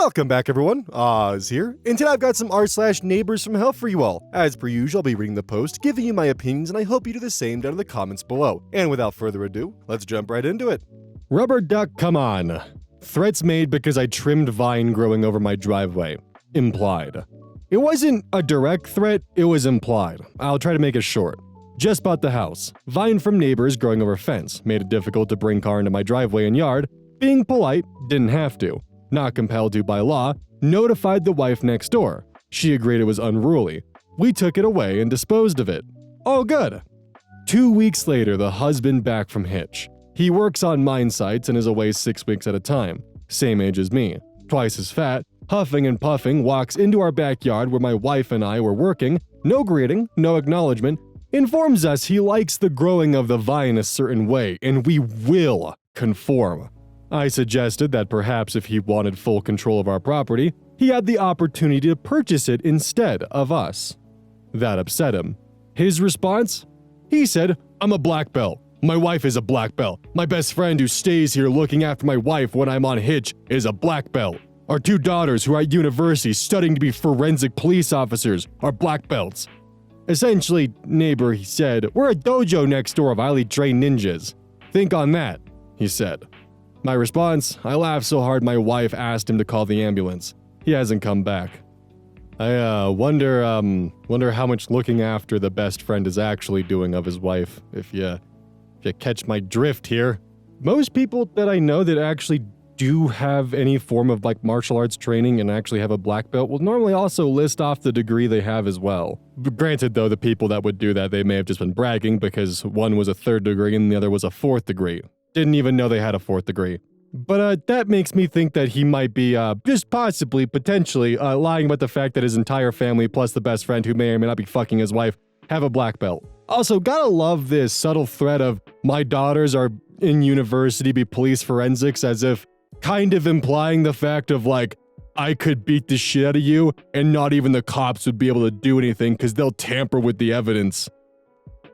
Welcome back, everyone. Oz here, and today I've got some r/NeighborsFromHell for you all. As per usual, I'll be reading the post, giving you my opinions, and I hope you do the same down in the comments below. And without further ado, let's jump right into it. Rubber duck, come on. Threats made because I trimmed vine growing over my driveway. Implied. It wasn't a direct threat, it was implied. I'll try to make it short. Just bought the house. Vine from neighbors growing over fence made it difficult to bring car into my driveway and yard. Being polite, didn't have to. Not compelled to by law, notified the wife next door. She agreed it was unruly. We took it away and disposed of it. All good. 2 weeks later, the husband back from Hitch. He works on mine sites and is away 6 weeks at a time. Same age as me. Twice as fat, huffing and puffing, walks into our backyard where my wife and I were working. No greeting, no acknowledgement. Informs us he likes the growing of the vine a certain way, and we will conform. I suggested that perhaps if he wanted full control of our property, he had the opportunity to purchase it instead of us. That upset him. His response? He said, "I'm a black belt. My wife is a black belt. My best friend who stays here looking after my wife when I'm on Hitch is a black belt. Our 2 daughters who are at university studying to be forensic police officers are black belts." Essentially, neighbor, he said, "We're a dojo next door of highly trained ninjas. Think on that," he said. My response, I laughed so hard my wife asked him to call the ambulance. He hasn't come back. I wonder how much looking after the best friend is actually doing of his wife, if you catch my drift here. Most people that I know that actually do have any form of martial arts training and actually have a black belt will normally also list off the degree they have as well. Granted though, the people that would do that, they may have just been bragging because one was a 3rd degree and the other was a 4th degree. Didn't even know they had a 4th degree. But that makes me think that he might be, just possibly, potentially, lying about the fact that his entire family plus the best friend who may or may not be fucking his wife have a black belt. Also, gotta love this subtle threat of my daughters are in university be police forensics as if kind of implying the fact of I could beat the shit out of you and not even the cops would be able to do anything because they'll tamper with the evidence.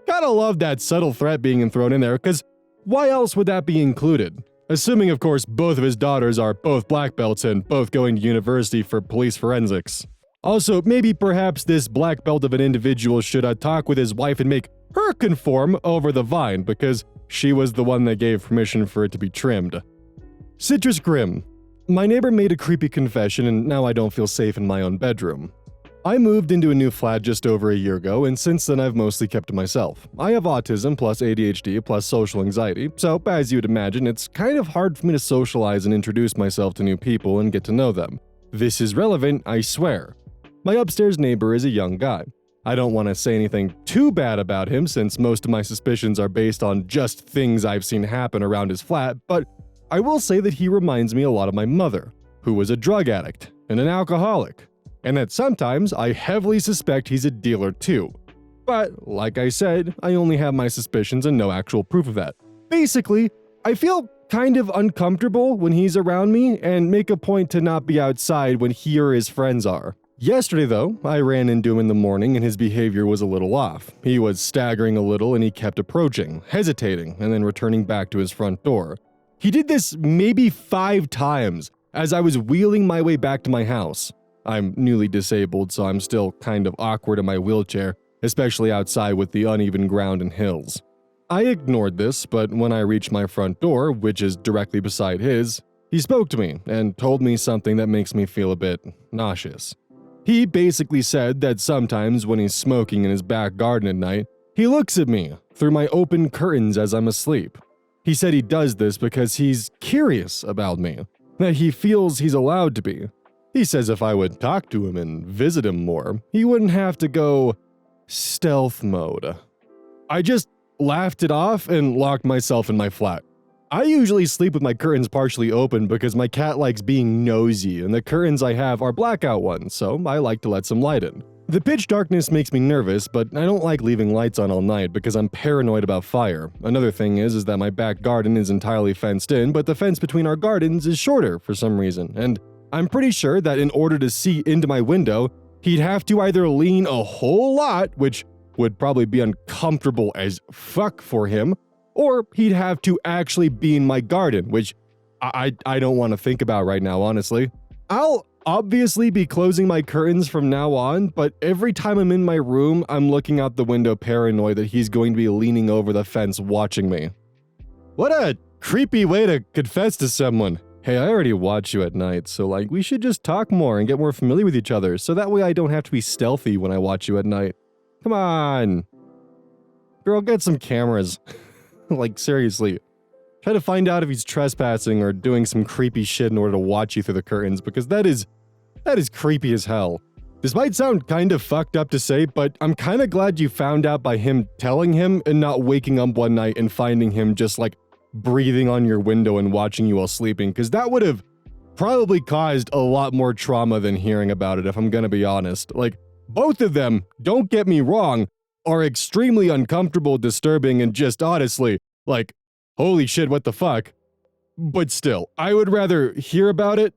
Gotta love that subtle threat being thrown in there because why else would that be included? Assuming, of course, both of his daughters are both black belts and both going to university for police forensics. Also, maybe perhaps this black belt of an individual should talk with his wife and make her conform over the vine because she was the one that gave permission for it to be trimmed. Citrus Grim. My neighbor made a creepy confession and now I don't feel safe in my own bedroom. I moved into a new flat just over a year ago, and since then I've mostly kept to myself. I have autism plus ADHD plus social anxiety, so as you'd imagine, it's kind of hard for me to socialize and introduce myself to new people and get to know them. This is relevant, I swear. My upstairs neighbor is a young guy. I don't want to say anything too bad about him since most of my suspicions are based on just things I've seen happen around his flat, but I will say that he reminds me a lot of my mother, who was a drug addict and an alcoholic. And that sometimes I heavily suspect he's a dealer too. But, like I said, I only have my suspicions and no actual proof of that. Basically, I feel kind of uncomfortable when he's around me and make a point to not be outside when he or his friends are. Yesterday though, I ran into him in the morning and his behavior was a little off. He was staggering a little and he kept approaching, hesitating, and then returning back to his front door. He did this maybe 5 times as I was wheeling my way back to my house. I'm newly disabled, so I'm still kind of awkward in my wheelchair, especially outside with the uneven ground and hills. I ignored this, but when I reached my front door, which is directly beside his, he spoke to me and told me something that makes me feel a bit nauseous. He basically said that sometimes when he's smoking in his back garden at night, he looks at me through my open curtains as I'm asleep. He said he does this because he's curious about me, that he feels he's allowed to be. He says if I would talk to him and visit him more, he wouldn't have to go stealth mode. I just laughed it off and locked myself in my flat. I usually sleep with my curtains partially open because my cat likes being nosy and the curtains I have are blackout ones, so I like to let some light in. The pitch darkness makes me nervous, but I don't like leaving lights on all night because I'm paranoid about fire. Another thing is that my back garden is entirely fenced in, but the fence between our gardens is shorter for some reason, and I'm pretty sure that in order to see into my window, he'd have to either lean a whole lot, which would probably be uncomfortable as fuck for him, or he'd have to actually be in my garden, which I don't want to think about right now, honestly. I'll obviously be closing my curtains from now on, but every time I'm in my room, I'm looking out the window paranoid that he's going to be leaning over the fence watching me. What a creepy way to confess to someone. Hey, I already watch you at night, so like we should just talk more and get more familiar with each other, so that way I don't have to be stealthy when I watch you at night. Come on. Girl, get some cameras. Like, seriously. Try to find out if he's trespassing or doing some creepy shit in order to watch you through the curtains, because that is creepy as hell. This might sound kind of fucked up to say, but I'm kind of glad you found out by him telling him and not waking up one night and finding him just like breathing on your window and watching you while sleeping, because that would have probably caused a lot more trauma than hearing about it, if I'm gonna be honest. Like, both of them, don't get me wrong, are extremely uncomfortable, disturbing, and just honestly, like, holy shit, what the fuck? But still, I would rather hear about it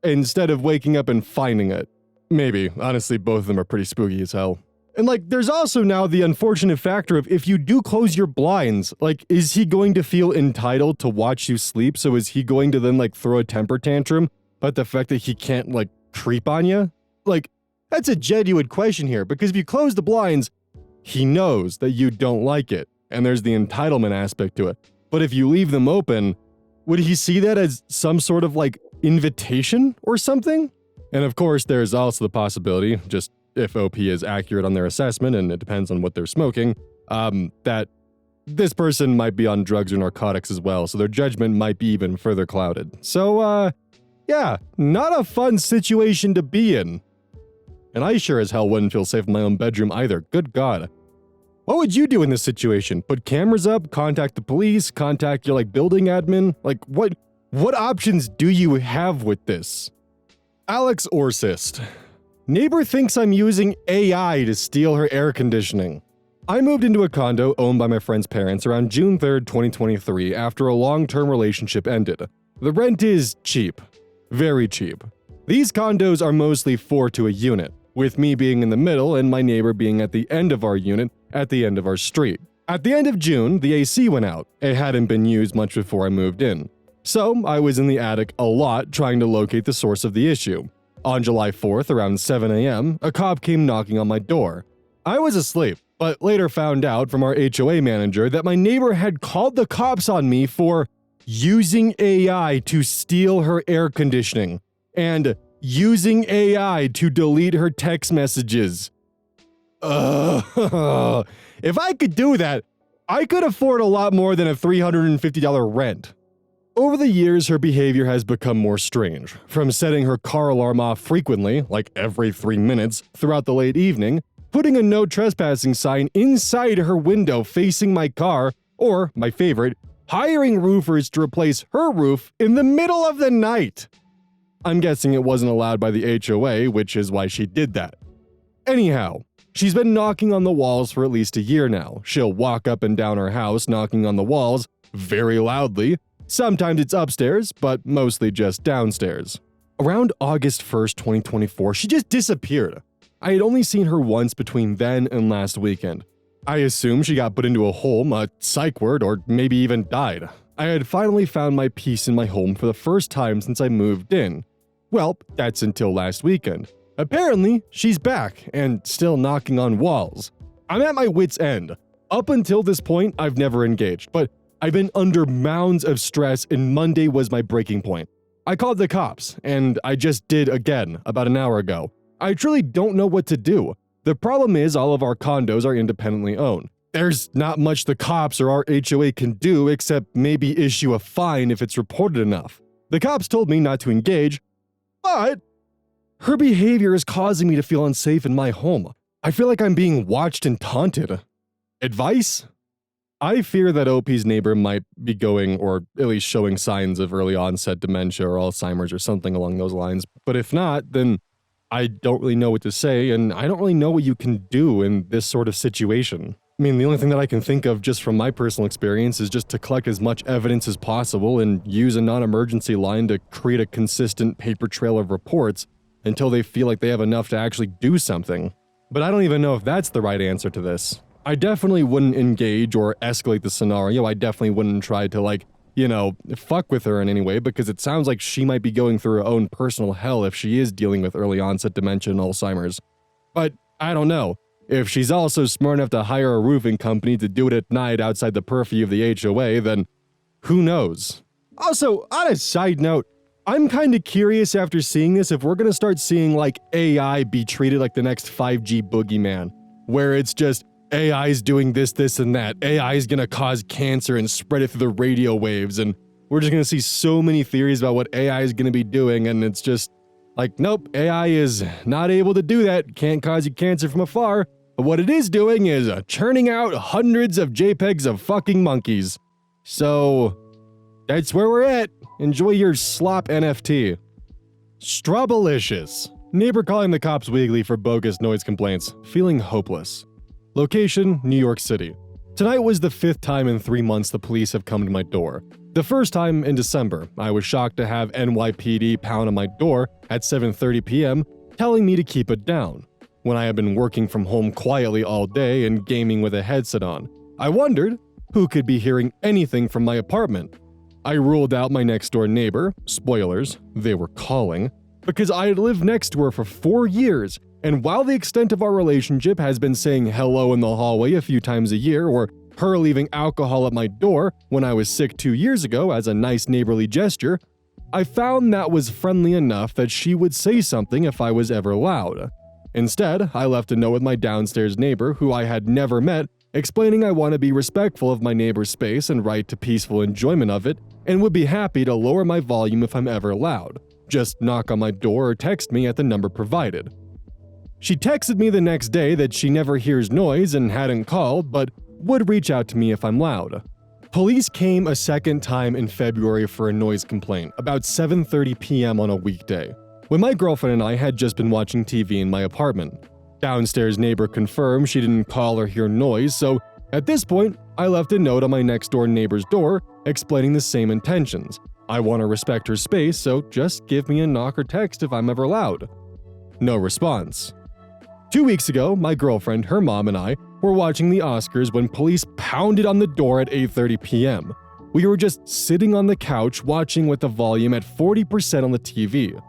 instead of waking up and finding it. Maybe. Honestly, both of them are pretty spooky as hell. And like, there's also now the unfortunate factor of if you do close your blinds, like, is he going to feel entitled to watch you sleep? So is he going to then like throw a temper tantrum about the fact that he can't like creep on you? Like, that's a genuine question here, because if you close the blinds, he knows that you don't like it, and there's the entitlement aspect to it. But if you leave them open, would he see that as some sort of like invitation or something? And of course, there's also the possibility, just if OP is accurate on their assessment, and it depends on what they're smoking, that this person might be on drugs or narcotics as well, so their judgment might be even further clouded. So, yeah, not a fun situation to be in. And I sure as hell wouldn't feel safe in my own bedroom either, good god. What would you do in this situation? Put cameras up, contact the police, contact your like building admin? Like what options do you have with this? Alex Orsist. Neighbor thinks I'm using AI to steal her air conditioning. I moved into a condo owned by my friend's parents around June 3rd, 2023 after a long-term relationship ended. The rent is cheap. Very cheap. These condos are mostly 4 to a unit, with me being in the middle and my neighbor being at the end of our unit at the end of our street. At the end of June, the AC went out. It hadn't been used much before I moved in. So I was in the attic a lot trying to locate the source of the issue. On July 4th, around 7 a.m., a cop came knocking on my door. I was asleep, but later found out from our HOA manager that my neighbor had called the cops on me for using AI to steal her air conditioning and using AI to delete her text messages. If I could do that, I could afford a lot more than a $350 rent. Over the years, her behavior has become more strange, from setting her car alarm off frequently, like every 3 minutes, throughout the late evening, putting a no trespassing sign inside her window facing my car, or, my favorite, hiring roofers to replace her roof in the middle of the night. I'm guessing it wasn't allowed by the HOA, which is why she did that. Anyhow, she's been knocking on the walls for at least a year now. She'll walk up and down her house knocking on the walls, very loudly. Sometimes it's upstairs, but mostly just downstairs. Around August 1st, 2024, she just disappeared. I had only seen her once between then and last weekend. I assumed she got put into a home, a psych ward, or maybe even died. I had finally found my peace in my home for the first time since I moved in. Well, that's until last weekend. Apparently, she's back and still knocking on walls. I'm at my wit's end. Up until this point, I've never engaged, but I've been under mounds of stress and Monday was my breaking point. I called the cops, and I just did again about an hour ago. I truly don't know what to do. The problem is all of our condos are independently owned. There's not much the cops or our HOA can do except maybe issue a fine if it's reported enough. The cops told me not to engage, but her behavior is causing me to feel unsafe in my home. I feel like I'm being watched and taunted. Advice? I fear that OP's neighbor might be going, or at least showing signs of early onset dementia or Alzheimer's or something along those lines. But if not, then I don't really know what to say, and I don't really know what you can do in this sort of situation. I mean, the only thing that I can think of just from my personal experience is just to collect as much evidence as possible and use a non-emergency line to create a consistent paper trail of reports until they feel like they have enough to actually do something. But I don't even know if that's the right answer to this. I definitely wouldn't engage or escalate the scenario. I definitely wouldn't try to, fuck with her in any way, because it sounds like she might be going through her own personal hell if she is dealing with early onset dementia and Alzheimer's. But I don't know. If she's also smart enough to hire a roofing company to do it at night outside the purview of the HOA, then who knows? Also, on a side note, I'm kind of curious after seeing this if we're going to start seeing like AI be treated like the next 5G boogeyman, where it's just AI's doing this, and that. AI's going to cause cancer and spread it through the radio waves, and we're just going to see so many theories about what AI is going to be doing, and it's just like, nope, AI is not able to do that, can't cause you cancer from afar, but what it is doing is churning out hundreds of JPEGs of fucking monkeys. So that's where we're at. Enjoy your slop NFT. Strawbalicious. Neighbor calling the cops weekly for bogus noise complaints, feeling hopeless. Location, New York City. Tonight was the 5th time in 3 months the police have come to my door. The first time in December, I was shocked to have NYPD pound on my door at 7:30 p.m., telling me to keep it down, when I had been working from home quietly all day and gaming with a headset on. I wondered who could be hearing anything from my apartment. I ruled out my next door neighbor, spoilers, they were calling, because I had lived next to her for 4 years, and while the extent of our relationship has been saying hello in the hallway a few times a year, or her leaving alcohol at my door when I was sick 2 years ago as a nice neighborly gesture, I found that was friendly enough that she would say something if I was ever loud. Instead, I left a note with my downstairs neighbor, who I had never met, explaining I want to be respectful of my neighbor's space and right to peaceful enjoyment of it, and would be happy to lower my volume if I'm ever loud. Just knock on my door or text me at the number provided. She texted me the next day that she never hears noise and hadn't called, but would reach out to me if I'm loud. Police came a second time in February for a noise complaint, about 7:30 p.m. on a weekday, when my girlfriend and I had just been watching TV in my apartment. Downstairs neighbor confirmed she didn't call or hear noise, so at this point, I left a note on my next door neighbor's door explaining the same intentions. I want to respect her space, so just give me a knock or text if I'm ever loud. No response. 2 weeks ago, my girlfriend, her mom, and I were watching the Oscars when police pounded on the door at 8:30 p.m. We were just sitting on the couch watching with the volume at 40% on the TV.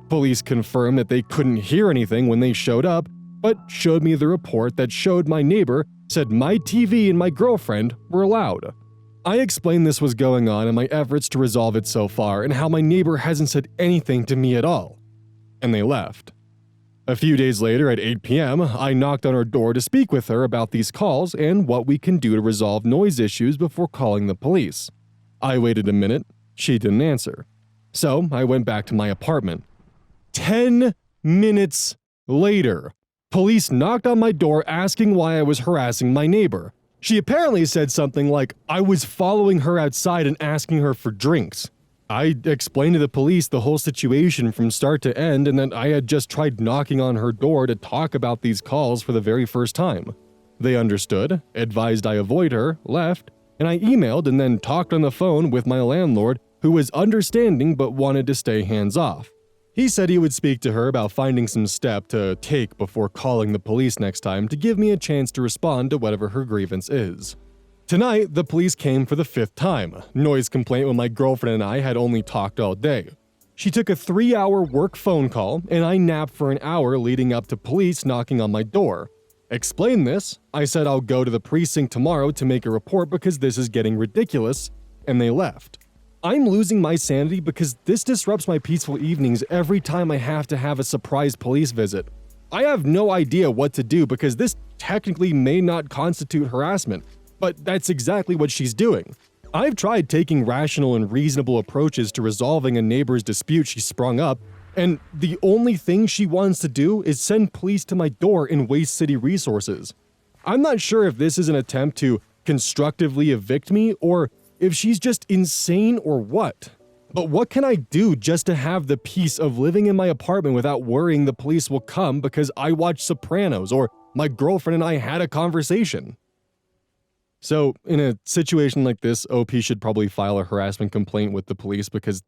Police confirmed that they couldn't hear anything when they showed up, but showed me the report that showed my neighbor said my TV and my girlfriend were loud. I explained this was going on and my efforts to resolve it so far, and how my neighbor hasn't said anything to me at all. And they left. A few days later at 8 p.m., I knocked on her door to speak with her about these calls and what we can do to resolve noise issues before calling the police. I waited a minute. She didn't answer. So I went back to my apartment. 10 minutes later, police knocked on my door asking why I was harassing my neighbor. She apparently said something like I was following her outside and asking her for drinks. I explained to the police the whole situation from start to end, and that I had just tried knocking on her door to talk about these calls for the very first time. They understood, advised I avoid her, left, and I emailed and then talked on the phone with my landlord, who was understanding but wanted to stay hands-off. He said he would speak to her about finding some step to take before calling the police next time to give me a chance to respond to whatever her grievance is. Tonight, the police came for the 5th time, noise complaint when my girlfriend and I had only talked all day. She took a 3-hour work phone call, and I napped for an hour leading up to police knocking on my door. Explain this, I said I'll go to the precinct tomorrow to make a report because this is getting ridiculous, and they left. I'm losing my sanity because this disrupts my peaceful evenings every time I have to have a surprise police visit. I have no idea what to do because this technically may not constitute harassment, but that's exactly what she's doing. I've tried taking rational and reasonable approaches to resolving a neighbor's dispute she sprung up, and the only thing she wants to do is send police to my door and waste city resources. I'm not sure if this is an attempt to constructively evict me or if she's just insane or what. But what can I do just to have the peace of living in my apartment without worrying the police will come because I watched Sopranos or my girlfriend and I had a conversation? So, in a situation like this, OP should probably file a harassment complaint with the police because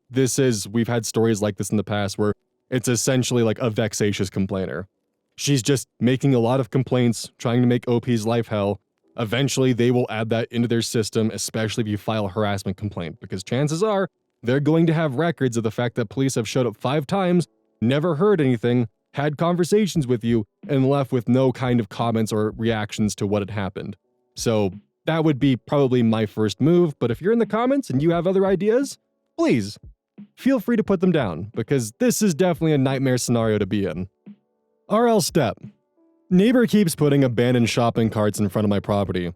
we've had stories like this in the past where it's essentially like a vexatious complainer. She's just making a lot of complaints, trying to make OP's life hell. Eventually, they will add that into their system, especially if you file a harassment complaint, because chances are they're going to have records of the fact that police have showed up 5 times, never heard anything, had conversations with you, and left with no kind of comments or reactions to what had happened. So that would be probably my first move, but if you're in the comments and you have other ideas, please feel free to put them down, because this is definitely a nightmare scenario to be in. RL step. Neighbor keeps putting abandoned shopping carts in front of my property.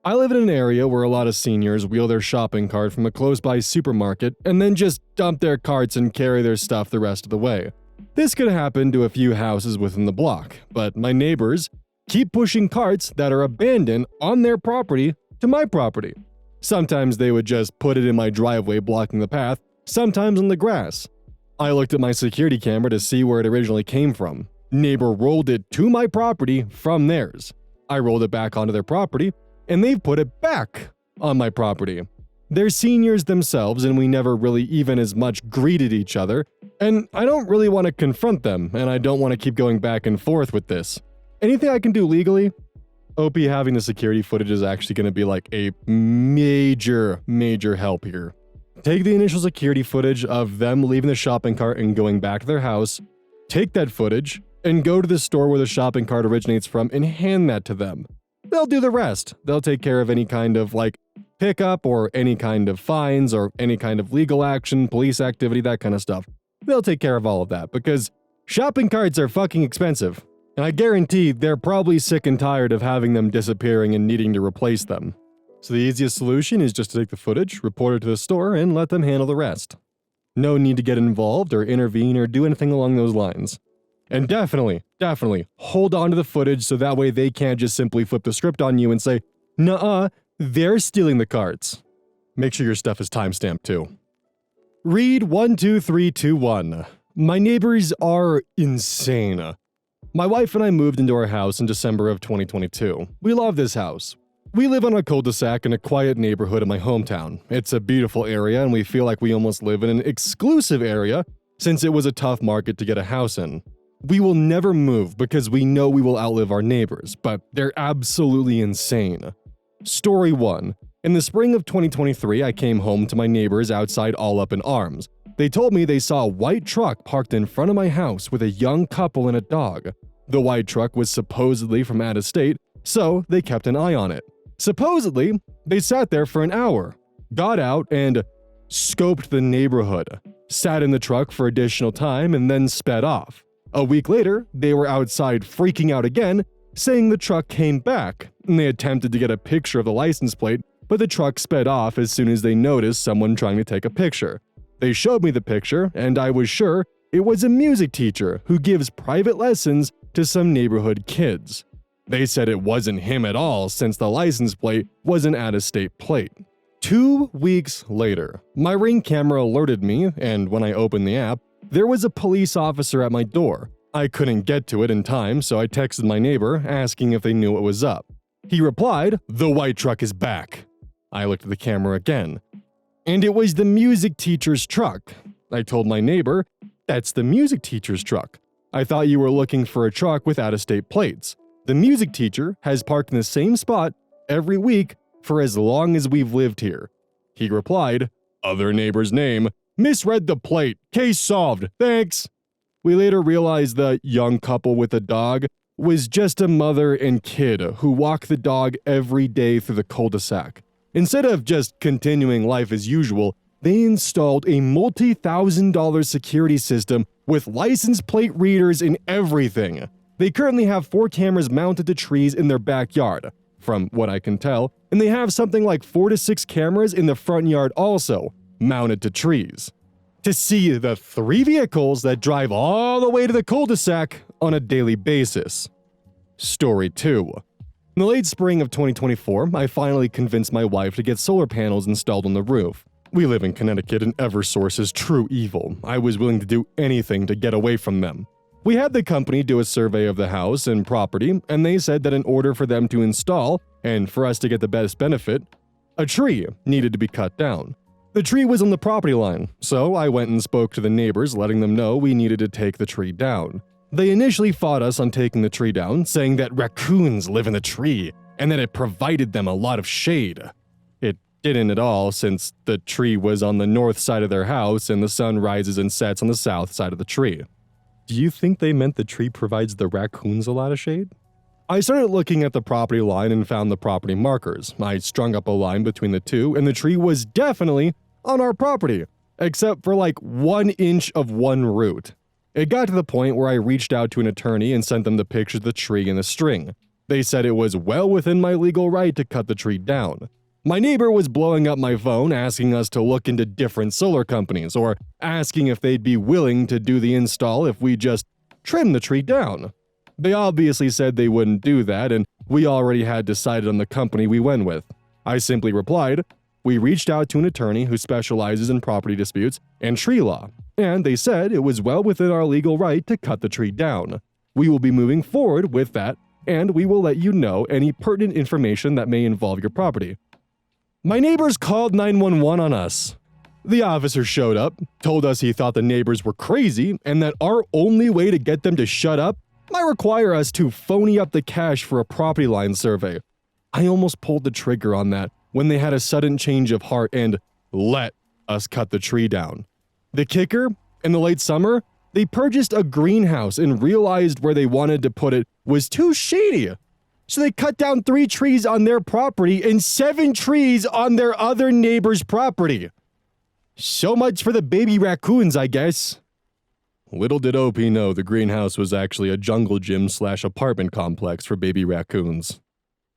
I live in an area where a lot of seniors wheel their shopping cart from a close-by supermarket and then just dump their carts and carry their stuff the rest of the way. This could happen to a few houses within the block, but my neighbors keep pushing carts that are abandoned on their property to my property. Sometimes they would just put it in my driveway blocking the path, sometimes in the grass. I looked at my security camera to see where it originally came from. Neighbor rolled it to my property from theirs. I rolled it back onto their property, and they've put it back on my property. They're seniors themselves, and we never really even as much greeted each other, and I don't really want to confront them, and I don't want to keep going back and forth with this. Anything I can do legally? OP having the security footage is actually going to be like a major help here. Take the initial security footage of them leaving the shopping cart and going back to their house, take that footage, and go to the store where the shopping cart originates from and hand that to them. They'll do the rest. They'll take care of any kind of pickup or any kind of fines or any kind of legal action, police activity, that kind of stuff. They'll take care of all of that because shopping carts are fucking expensive. And I guarantee they're probably sick and tired of having them disappearing and needing to replace them. So the easiest solution is just to take the footage, report it to the store, and let them handle the rest. No need to get involved or intervene or do anything along those lines. And definitely hold on to the footage so that way they can't just simply flip the script on you and say, "Nuh-uh, they're stealing the carts." Make sure your stuff is timestamped too. Read 12321. My neighbors are insane. My wife and I moved into our house in December of 2022. We love this house. We live on a cul-de-sac in a quiet neighborhood in my hometown. It's a beautiful area and we feel like we almost live in an exclusive area since it was a tough market to get a house in. We will never move because we know we will outlive our neighbors, but they're absolutely insane. Story 1. In the spring of 2023, I came home to my neighbors outside all up in arms. They told me they saw a white truck parked in front of my house with a young couple and a dog. The white truck was supposedly from out of state, so they kept an eye on it. Supposedly, they sat there for an hour, got out and scoped the neighborhood, sat in the truck for additional time, and then sped off. A week later, they were outside freaking out again, saying the truck came back, and they attempted to get a picture of the license plate, but the truck sped off as soon as they noticed someone trying to take a picture. They showed me the picture, and I was sure it was a music teacher who gives private lessons to some neighborhood kids. They said it wasn't him at all since the license plate was an out-of-state plate. 2 weeks later, my Ring camera alerted me, and when I opened the app, there was a police officer at my door. I couldn't get to it in time, so I texted my neighbor asking if they knew what was up. He replied, "The white truck is back." I looked at the camera again, and it was the music teacher's truck. I told my neighbor, "That's the music teacher's truck. I thought you were looking for a truck with out-of-state plates. The music teacher has parked in the same spot every week for as long as we've lived here." He replied, "Other neighbor's name. Misread the plate. Case solved. Thanks." We later realized the young couple with a dog was just a mother and kid who walk the dog every day through the cul-de-sac. Instead of just continuing life as usual, they installed a multi-$1,000 security system with license plate readers and everything. They currently have 4 cameras mounted to trees in their backyard, from what I can tell, and they have something like 4 to 6 cameras in the front yard also, mounted to trees, to see the 3 vehicles that drive all the way to the cul-de-sac on a daily basis. Story 2. In the late spring of 2024, I finally convinced my wife to get solar panels installed on the roof. We live in Connecticut and Eversource is true evil. I was willing to do anything to get away from them. We had the company do a survey of the house and property, and they said that in order for them to install, and for us to get the best benefit, a tree needed to be cut down. The tree was on the property line, so I went and spoke to the neighbors, letting them know we needed to take the tree down. They initially fought us on taking the tree down, saying that raccoons live in the tree, and that it provided them a lot of shade. It didn't at all, since the tree was on the north side of their house and the sun rises and sets on the south side of the tree. Do you think they meant the tree provides the raccoons a lot of shade? I started looking at the property line and found the property markers. I strung up a line between the two, and the tree was definitely on our property, except for like 1 inch of one root. It got to the point where I reached out to an attorney and sent them the picture of the tree and the string. They said it was well within my legal right to cut the tree down. My neighbor was blowing up my phone asking us to look into different solar companies, or asking if they'd be willing to do the install if we just trim the tree down. They obviously said they wouldn't do that, and we already had decided on the company we went with. I simply replied, "We reached out to an attorney who specializes in property disputes and tree law, and they said it was well within our legal right to cut the tree down. We will be moving forward with that, and we will let you know any pertinent information that may involve your property." My neighbors called 911 on us. The officer showed up, told us he thought the neighbors were crazy, and that our only way to get them to shut up might require us to phony up the cash for a property line survey. I almost pulled the trigger on that when they had a sudden change of heart and let us cut the tree down. The kicker, in the late summer, they purchased a greenhouse and realized where they wanted to put it was too shady. So they cut down 3 trees on their property and 7 trees on their other neighbor's property. So much for the baby raccoons, I guess. Little did OP know the greenhouse was actually a jungle gym / apartment complex for baby raccoons.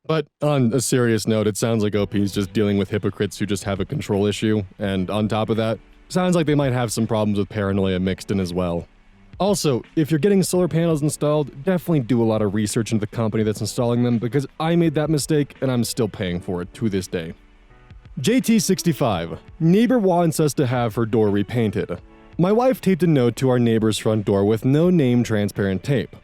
But on a serious note, it sounds like OP is just dealing with hypocrites who just have a control issue, and on top of that, sounds like they might have some problems with paranoia mixed in as well. Also, if you're getting solar panels installed, definitely do a lot of research into the company that's installing them, because I made that mistake and I'm still paying for it to this day. JT65. Neighbor wants us to have her door repainted. My wife taped a note to our neighbor's front door with no name transparent tape.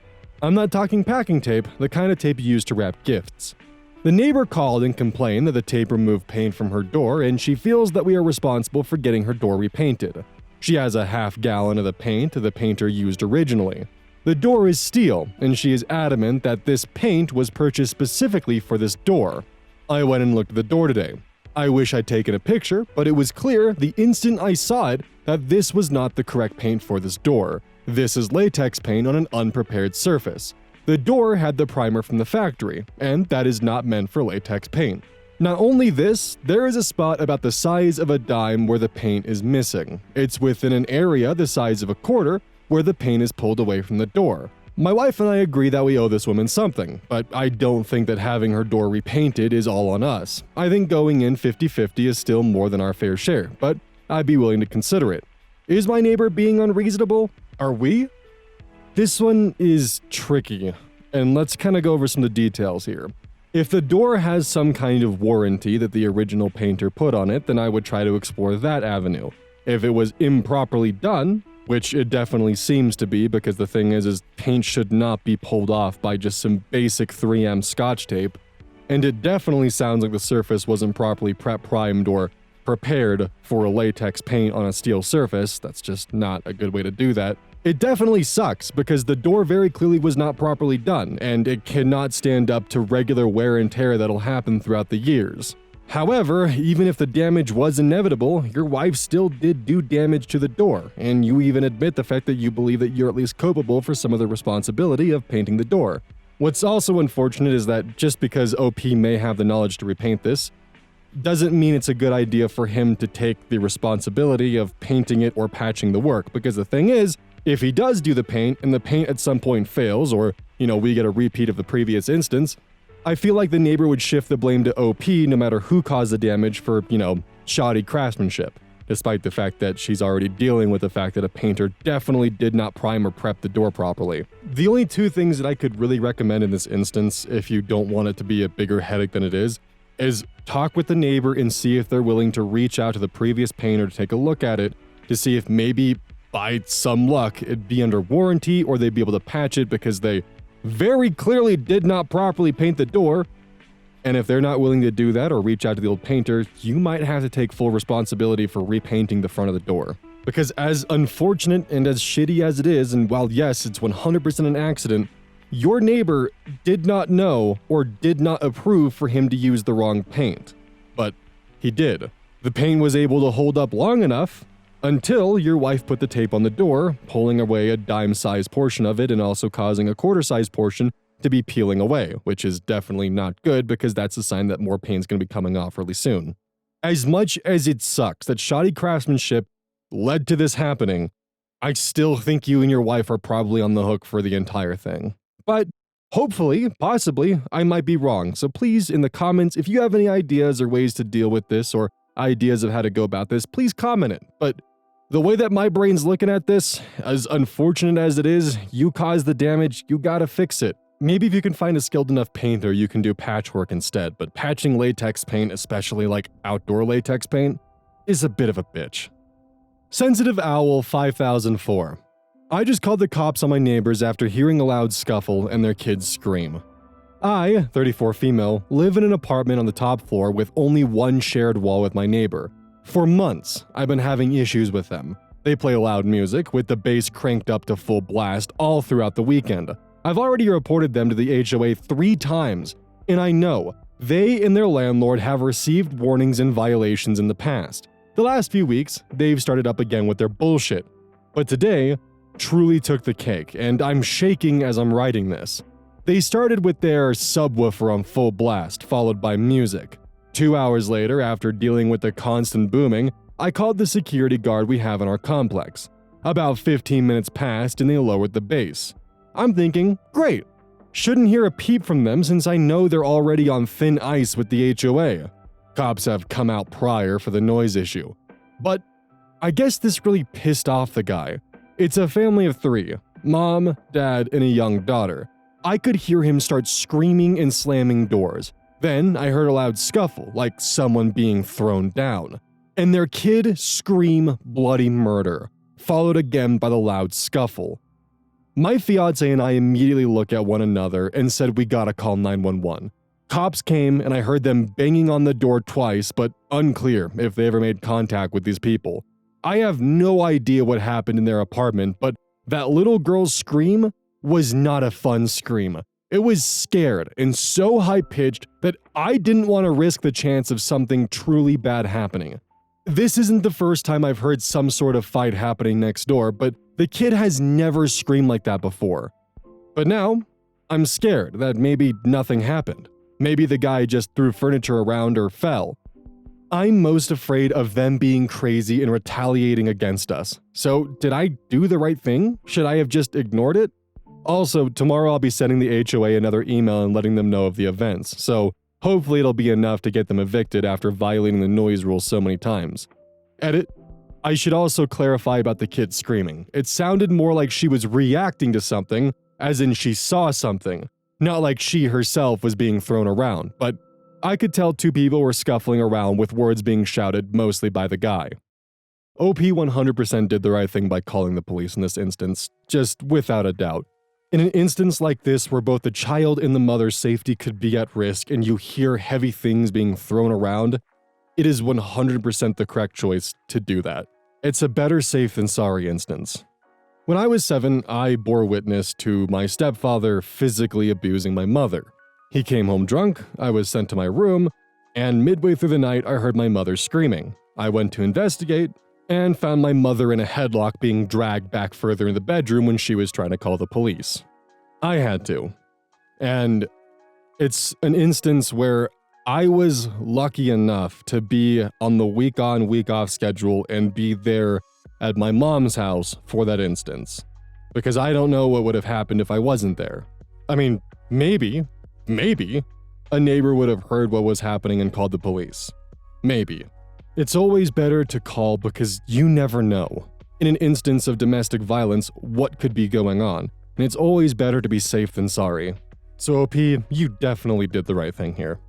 I'm not talking packing tape, the kind of tape used to wrap gifts. The neighbor called and complained that the tape removed paint from her door, and she feels that we are responsible for getting her door repainted. She has a half-gallon of the paint the painter used originally. The door is steel, and she is adamant that this paint was purchased specifically for this door. I went and looked at the door today. I wish I'd taken a picture, but it was clear the instant I saw it that this was not the correct paint for this door. This is latex paint on an unprepared surface. The door had the primer from the factory, and that is not meant for latex paint. Not only this, there is a spot about the size of a dime where the paint is missing. It's within an area the size of a quarter where the paint is pulled away from the door. My wife and I agree that we owe this woman something, but I don't think that having her door repainted is all on us. I think going in 50-50 is still more than our fair share, but I'd be willing to consider it. Is my neighbor being unreasonable? Are we? This one is tricky, and let's kind of go over some of the details here. If the door has some kind of warranty that the original painter put on it, then I would try to explore that avenue. If it was improperly done, which it definitely seems to be, because the thing is paint should not be pulled off by just some basic 3M Scotch tape, and it definitely sounds like the surface wasn't properly primed or prepared for a latex paint on a steel surface. That's just not a good way to do that. It definitely sucks, because the door very clearly was not properly done, and it cannot stand up to regular wear and tear that'll happen throughout the years. However, even if the damage was inevitable, your wife still did do damage to the door, and you even admit the fact that you believe that you're at least culpable for some of the responsibility of painting the door. What's also unfortunate is that just because OP may have the knowledge to repaint this, doesn't mean it's a good idea for him to take the responsibility of painting it or patching the work, because the thing is, if he does do the paint and the paint at some point fails, or, we get a repeat of the previous instance, I feel like the neighbor would shift the blame to OP no matter who caused the damage for, shoddy craftsmanship, despite the fact that she's already dealing with the fact that a painter definitely did not prime or prep the door properly. The only 2 things that I could really recommend in this instance, if you don't want it to be a bigger headache than it is talk with the neighbor and see if they're willing to reach out to the previous painter to take a look at it, to see if maybe, by some luck, it'd be under warranty or they'd be able to patch it because they very clearly did not properly paint the door. And if they're not willing to do that or reach out to the old painter, you might have to take full responsibility for repainting the front of the door. Because as unfortunate and as shitty as it is, and while yes, it's 100% an accident, your neighbor did not know or did not approve for him to use the wrong paint. But he did. The paint was able to hold up long enough until your wife put the tape on the door, pulling away a dime-sized portion of it and also causing a quarter-sized portion to be peeling away, which is definitely not good because that's a sign that more paint's going to be coming off really soon. As much as it sucks that shoddy craftsmanship led to this happening, I still think you and your wife are probably on the hook for the entire thing. But hopefully, possibly, I might be wrong. So please, in the comments, if you have any ideas or ways to deal with this or ideas of how to go about this, please comment it. But the way that my brain's looking at this, as unfortunate as it is, you caused the damage, you gotta fix it. Maybe if you can find a skilled enough painter, you can do patchwork instead, but patching latex paint, especially like outdoor latex paint, is a bit of a bitch. Sensitive Owl 5004. I just called the cops on my neighbors after hearing a loud scuffle and their kids scream. I, 34 female, live in an apartment on the top floor with only one shared wall with my neighbor. For months, I've been having issues with them. They play loud music with the bass cranked up to full blast all throughout the weekend. I've already reported them to the HOA 3 times, and I know they and their landlord have received warnings and violations in the past. The last few weeks, they've started up again with their bullshit. But today truly took the cake, and I'm shaking as I'm writing this. They started with their subwoofer on full blast, followed by music. 2 hours later, after dealing with the constant booming, I called the security guard we have in our complex. About 15 minutes passed and they lowered the bass. I'm thinking, great, shouldn't hear a peep from them since I know they're already on thin ice with the HOA. Cops have come out prior for the noise issue. But I guess this really pissed off the guy. It's a family of 3, mom, dad, and a young daughter. I could hear him start screaming and slamming doors. Then I heard a loud scuffle, like someone being thrown down. And their kid scream bloody murder, followed again by the loud scuffle. My fiance and I immediately looked at one another and said we gotta call 911. Cops came and I heard them banging on the door twice, but unclear if they ever made contact with these people. I have no idea what happened in their apartment, but that little girl's scream was not a fun scream. It was scared and so high-pitched that I didn't want to risk the chance of something truly bad happening. This isn't the first time I've heard some sort of fight happening next door, but the kid has never screamed like that before. But now, I'm scared that maybe nothing happened. Maybe the guy just threw furniture around or fell. I'm most afraid of them being crazy and retaliating against us. So, did I do the right thing? Should I have just ignored it? Also, tomorrow I'll be sending the HOA another email and letting them know of the events, so hopefully it'll be enough to get them evicted after violating the noise rule so many times. Edit. I should also clarify about the kid screaming. It sounded more like she was reacting to something, as in she saw something, not like she herself was being thrown around, but I could tell 2 people were scuffling around with words being shouted mostly by the guy. OP 100% did the right thing by calling the police in this instance, just without a doubt. In an instance like this where both the child and the mother's safety could be at risk and you hear heavy things being thrown around, it is 100% the correct choice to do that. It's a better safe than sorry instance. When I was 7, I bore witness to my stepfather physically abusing my mother. He came home drunk, I was sent to my room, and midway through the night I heard my mother screaming. I went to investigate and found my mother in a headlock being dragged back further in the bedroom when she was trying to call the police. I had to. And it's an instance where I was lucky enough to be on the week-on, week-off schedule and be there at my mom's house for that instance. Because I don't know what would have happened if I wasn't there. I mean, maybe, a neighbor would have heard what was happening and called the police. Maybe. It's always better to call because you never know. In an instance of domestic violence, what could be going on? And it's always better to be safe than sorry. So OP, you definitely did the right thing here.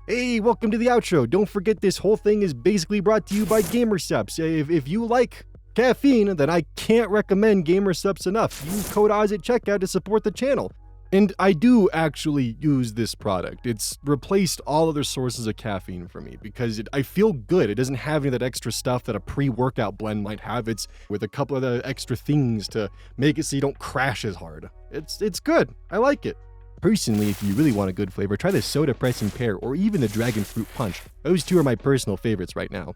Hey, welcome to the outro. Don't forget this whole thing is basically brought to you by GamerSupps. If you like caffeine, then I can't recommend GamerSupps enough. Use code Oz at checkout to support the channel. And I do actually use this product. It's replaced all other sources of caffeine for me because I feel good. It doesn't have any of that extra stuff that a pre-workout blend might have. It's with a couple of the extra things to make it so you don't crash as hard. It's good. I like it. Personally, if you really want a good flavor, try the Soda Pressing Pear or even the Dragon Fruit Punch. Those two are my personal favorites right now.